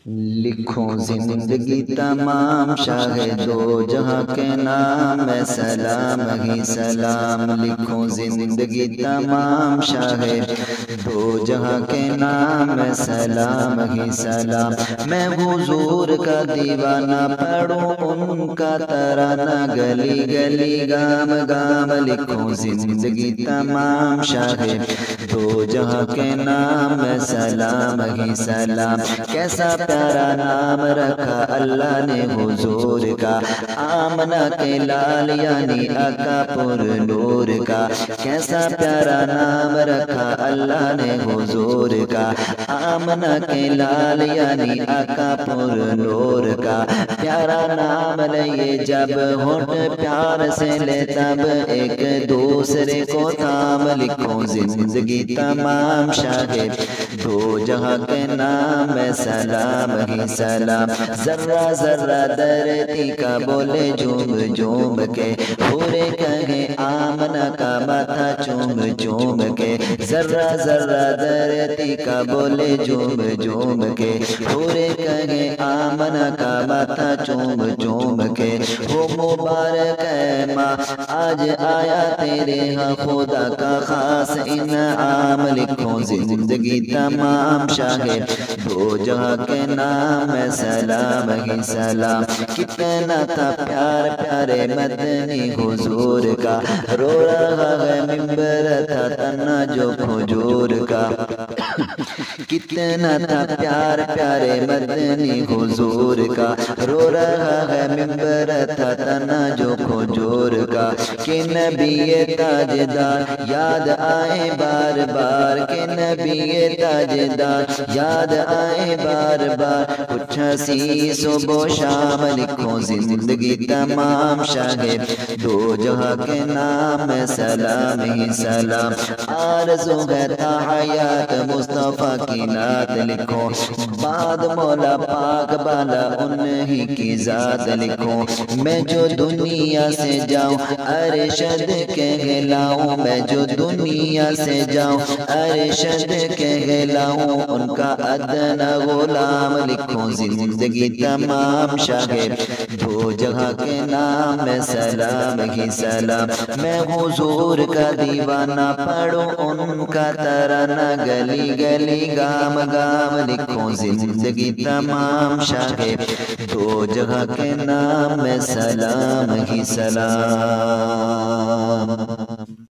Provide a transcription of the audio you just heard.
لکھو زندگی تمام شاہ دو جہاں کے نام میں سلام ہی سلام، لکھو زندگی تمام شاہ دو جہاں کے نام میں سلام ہی سلام، میں حضور کا دیوانہ پڑھوں ان کا ترانہ گلی گلی گام گام، لکھو زندگی تمام شاہ دو جہاں کے نام میں سلام ہی سلام، کیسا پیارا نام رکھا اللہ نے حضور کا، آمنہ کے لال یعنی آقا پر نور کا، کیسا پیارا نام رکھا اللہ نے حضور کا، آمنہ کے لال یعنی آقا پر نور کا، پیارا نام لیے جب ہونٹ پیار سے لے تب ایک دوسرے کو تھام، لکھو زندگی تمام شاہ دو جہاں کے نام میں سلام ہی سلام، ذرہ ذرہ دھرتی کا بولے جھوم جھوم کے، پورے کہیں آمنہ کا ماتھا چوم چوم کے، ذرہ ذرہ دھرتی کا بولے جھوم جھوم کے، پورے کہیں آمنہ کا ماتھا چوم چوم کے، وہ مبارک ہے ماں آج آیا تیرے ہاں خدا کا خاص انعام، لکھو زندگی تمام شاہ دو جہاں کے نام میں سلام ہی سلام، کتنا تھا پیار پیارے مدنی حضور کا، رو رہا ہے ممبر تھا تنا جو کھجور کا، کتنا تھا پیار پیارے مدنی حضور کا، رو رہا ہے ممبر تھا تنا جو کھجور کا، کہ نبی تاجدار یاد آئے بار بار، کہ نبی تاجدار یاد آئے بار بار، کچھ ہنسی صبح و شام، لکھو زندگی تمام شاہ دو جہاں کے نام میں سلام ہی سلام، آرزو ہے تا حیات مصطفیٰ کی نعت، لکھو بعد مولا پاک بالا انہی کی ذات، لکھو میں جو دنیا سے جاؤں ارشد کہلاؤں، میں جو دنیا سے جاؤں ارشد کہلاؤں، ان کا ادنا غلام، لکھو زندگی تمام شاہ دو جہاں کے نام میں سلام ہی سلام، میں حضور کا دیوانہ پڑھوں ان کا ترانہ گلی گلی گام گام، لکھو زندگی تمام شاہ دو جہاں کے نام میں سلام ہی سلام۔